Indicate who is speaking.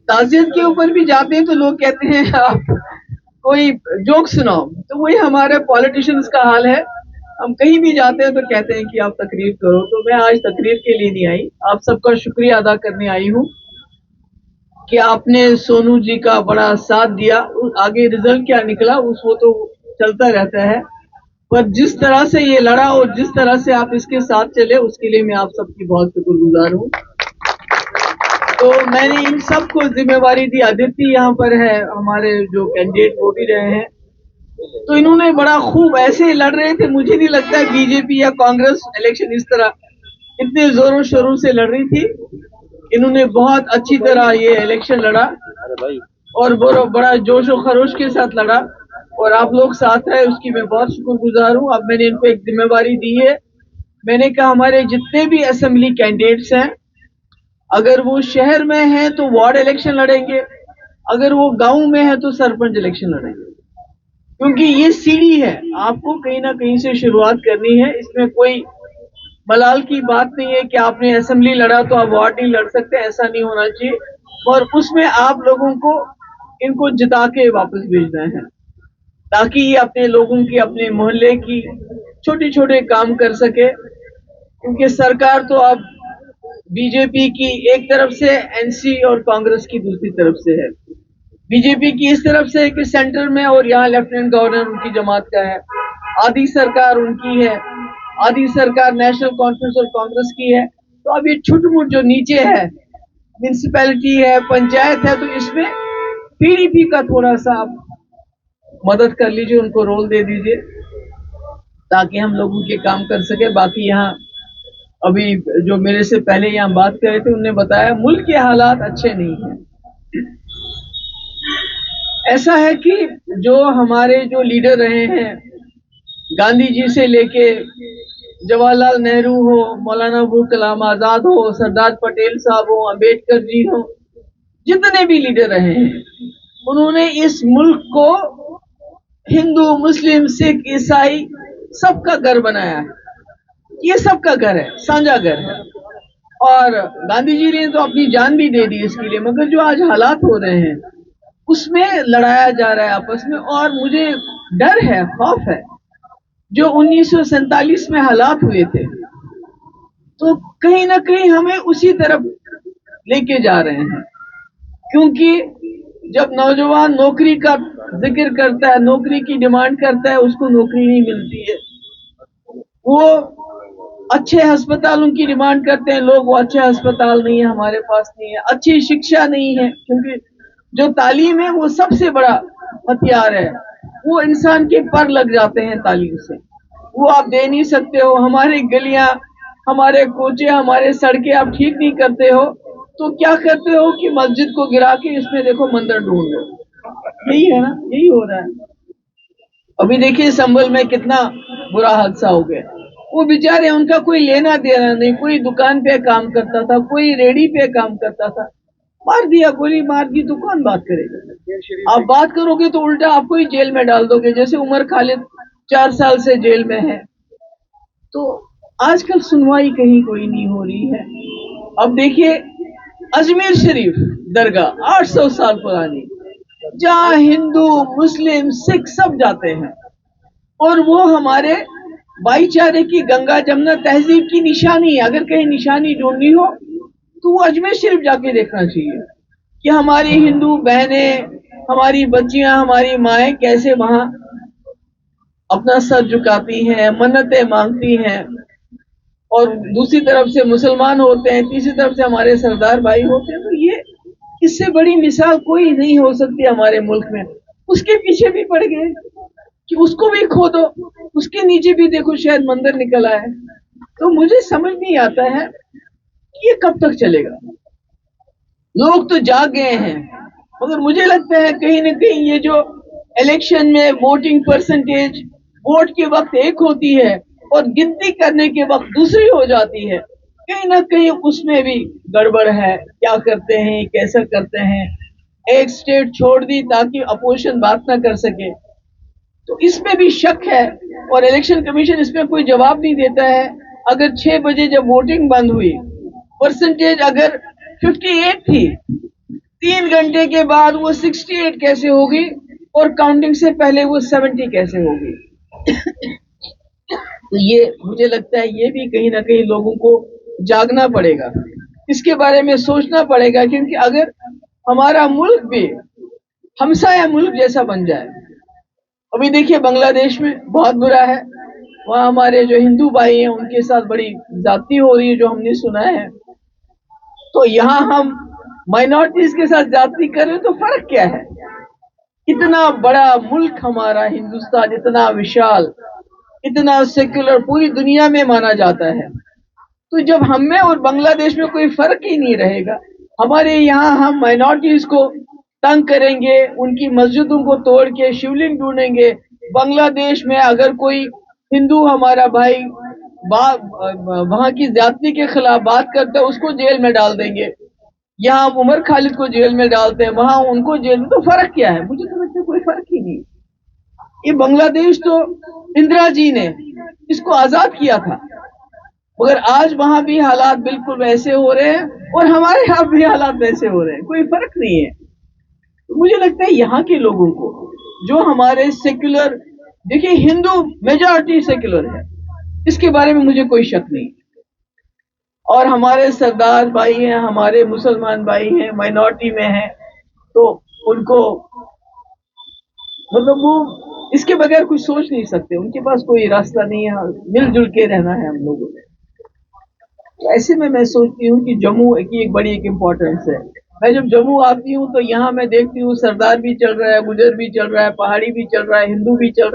Speaker 1: ताज़ियत के ऊपर भी जाते हैं तो लोग कहते हैं आप कोई जोक सुनाओ, तो वही हमारे पॉलिटिशियंस का हाल है। हम कहीं भी जाते हैं तो कहते हैं कि आप तकरीर करो, तो मैं आज तकरीर के लिए नहीं आई, आप सबका शुक्रिया अदा करने आई हूँ कि आपने सोनू जी का बड़ा साथ दिया। आगे रिजल्ट क्या निकला उस वो तो चलता रहता है, पर जिस तरह से ये लड़ा और जिस तरह से आप इसके साथ चले उसके लिए मैं आप सबकी बहुत शुक्रगुजार हूँ। तो मैंने इन सबको जिम्मेवारी दी। आदित्य यहाँ पर है, हमारे जो कैंडिडेट वोट ही रहे हैं, तो इन्होंने बड़ा खूब ऐसे लड़ रहे थे। मुझे नहीं लगता है बीजेपी या कांग्रेस इलेक्शन इस तरह इतने जोरों शोरों से लड़ रही थी। इन्होंने बहुत अच्छी तरह ये इलेक्शन लड़ा और बड़ा जोश और खरोश के साथ लड़ा, और आप लोग साथ रहे उसकी मैं बहुत शुक्रगुजार हूँ। अब मैंने इनको एक जिम्मेवारी दी है। मैंने कहा हमारे जितने भी असेंबली कैंडिडेट्स हैं, अगर वो शहर में है तो वार्ड इलेक्शन लड़ेंगे, अगर वो गांव में है तो सरपंच इलेक्शन लड़ेंगे, क्योंकि ये सीढ़ी है, आपको कहीं ना कहीं से शुरुआत करनी है। इसमें कोई मलाल की बात नहीं है कि आपने असेंबली लड़ा तो आप वार्ड नहीं लड़ सकते, ऐसा नहीं होना चाहिए। और उसमें आप लोगों को इनको जिता के वापस भेजना है, ताकि ये अपने लोगों की, अपने मोहल्ले की छोटे छोटे काम कर सके। क्योंकि सरकार तो अब बीजेपी की एक तरफ से, एनसी और कांग्रेस की दूसरी तरफ से है। बीजेपी की इस तरफ से है कि सेंटर में, और यहाँ लेफ्टिनेंट गवर्नर उनकी जमात का है, आधी सरकार उनकी है, आधी सरकार नेशनल कॉन्फ्रेंस और कांग्रेस की है। तो अब ये छुटमुट जो नीचे है, म्यूनिसिपैलिटी है, पंचायत है, तो इसमें पीडीपी का थोड़ा सा आप मदद कर लीजिए, उनको रोल दे दीजिए ताकि हम लोगों के काम कर सके। बाकी यहाँ अभी जो मेरे से पहले यहाँ बात कर रहे थे उन्होंने बताया मुल्क के हालात अच्छे नहीं हैं। ऐसा है कि जो हमारे जो लीडर रहे हैं, गांधी जी से लेके जवाहरलाल नेहरू हो, मौलाना अबुल कलाम आजाद हो, सरदार पटेल साहब हो, अंबेडकर जी हो, जितने भी लीडर रहे हैं, उन्होंने इस मुल्क को हिंदू, मुस्लिम, सिख, ईसाई सबका घर बनाया है। ये सबका घर है, साझा घर है। और गांधी जी ने तो अपनी जान भी दे दी इसके लिए, मगर जो आज हालात हो रहे हैं उसमें लड़ाया जा रहा है आपस में। और मुझे डर है, खौफ है, जो 1947 में हालात हुए थे, तो कहीं ना कहीं हमें उसी तरफ लेके जा रहे हैं। क्योंकि जब नौजवान नौकरी का जिक्र करता है, नौकरी की डिमांड करता है, उसको नौकरी नहीं मिलती है। वो अच्छे अस्पतालों की डिमांड करते हैं लोग, वो अच्छे अस्पताल नहीं है, हमारे पास नहीं है। अच्छी शिक्षा नहीं है, क्योंकि जो तालीम है वो सबसे बड़ा हथियार है। वो इंसान के पर लग जाते हैं तालीम से, वो आप दे नहीं सकते हो। हमारी गलियां, हमारे कोचे, हमारे सड़कें आप ठीक नहीं करते हो, तो क्या करते हो कि मस्जिद को गिरा के इसमें देखो मंदिर ढूंढ लो। यही है ना, यही हो रहा है। अभी देखिए संभल में कितना बुरा हादसा हो गया। वो बेचारे, उनका कोई लेना देना नहीं, कोई दुकान पे काम करता था, कोई रेडी पे काम करता था, मार दिया, गोली मार दी, तो कौन बात करेगा? आप बात करोगे तो उल्टा आपको ही जेल में डाल दोगे, जैसे उमर खालिद 4 साल से जेल में है। तो आजकल सुनवाई कहीं कोई नहीं हो रही है। अब देखिए अजमेर शरीफ दरगाह 800 साल पुरानी, जहाँ हिंदू, मुस्लिम, सिख सब जाते हैं, और वो हमारे भाईचारे की, गंगा जमुना तहजीब की निशानी है। अगर कहीं निशानी ढूंढनी हो तो वो अजमेर शरीफ जाके देखना चाहिए कि हमारी हिंदू बहनें, हमारी बच्चियां, हमारी माएँ कैसे वहां अपना सर झुकाती हैं, मन्नतें मांगती हैं। और दूसरी तरफ से मुसलमान होते हैं, तीसरी तरफ से हमारे सरदार भाई होते हैं। तो ये, इससे बड़ी मिसाल कोई नहीं हो सकती हमारे मुल्क में। उसके पीछे भी पड़ गए कि उसको भी खोदो, उसके नीचे भी देखो शायद मंदिर निकल आए। तो मुझे समझ नहीं आता है कि ये कब तक चलेगा। लोग तो जाग गए हैं, मगर मुझे लगता है कहीं ना कहीं ये जो इलेक्शन में वोटिंग परसेंटेज वोट के वक्त एक होती है और गिनती करने के वक्त दूसरी हो जाती है, कहीं ना कहीं उसमें भी गड़बड़ है। क्या करते हैं, कैसा करते हैं, एक स्टेट छोड़ दी ताकि अपोजिशन बात ना कर सके, तो इसमें भी शक है। और इलेक्शन कमीशन इसमें कोई जवाब नहीं देता है। अगर 6 बजे जब वोटिंग बंद हुई, परसेंटेज अगर 58 थी, 3 घंटे के बाद वो 68 कैसे होगी और काउंटिंग से पहले वो 70 कैसे होगी। तो ये मुझे लगता है ये भी कहीं ना कहीं लोगों को जागना पड़ेगा, इसके बारे में सोचना पड़ेगा, क्योंकि अगर हमारा मुल्क भी हमसाया मुल्क जैसा बन जाए, अभी देखिए बांग्लादेश में बहुत बुरा है, वहाँ हमारे जो हिंदू भाई हैं उनके साथ बड़ी ज्यादती हो रही है जो हमने सुना है। तो यहाँ हम माइनॉरिटीज के साथ ज्यादती कर रहे हैं, तो फर्क क्या है? इतना बड़ा मुल्क हमारा हिंदुस्तान, इतना विशाल, इतना सेक्युलर, पूरी दुनिया में माना जाता है। तो जब हम में और बांग्लादेश में कोई फर्क ही नहीं रहेगा, हमारे यहाँ हम माइनॉरिटीज को तंग करेंगे, उनकी मस्जिदों को तोड़ के शिवलिंग ढूंढेंगे। बांग्लादेश में अगर कोई हिंदू हमारा भाई वहां की ज्यादती के खिलाफ बात करता है, उसको जेल में डाल देंगे। यहाँ हम उमर खालिद को जेल में डालते हैं, वहां उनको जेल में, तो फर्क क्या है? मुझे तो लगता है कोई फर्क ही नहीं। ये बांग्लादेश तो इंदिरा जी ने इसको आजाद किया था, मगर आज वहां भी हालात बिल्कुल वैसे हो रहे हैं और हमारे यहाँ भी हालात वैसे हो रहे हैं, कोई फर्क नहीं है। तो मुझे लगता है यहाँ के लोगों को, जो हमारे सेक्युलर, देखिए हिंदू मेजॉरिटी सेक्युलर है, इसके बारे में मुझे कोई शक नहीं, और हमारे सरदार भाई हैं, हमारे मुसलमान भाई हैं, माइनॉरिटी में हैं, तो उनको मतलब वो इसके बगैर कुछ सोच नहीं सकते, उनके पास कोई रास्ता नहीं है, मिलजुल के रहना है हम लोगों ने। तो ऐसे में मैं सोचती हूँ कि जम्मू की एक बड़ी एक इम्पोर्टेंस है। मैं जब जम्मू आती हूँ तो यहाँ मैं देखती हूँ सरदार भी चल रहा है, गुजर भी चल रहा है, पहाड़ी भी चल रहा है, हिंदू भी चल रहा है।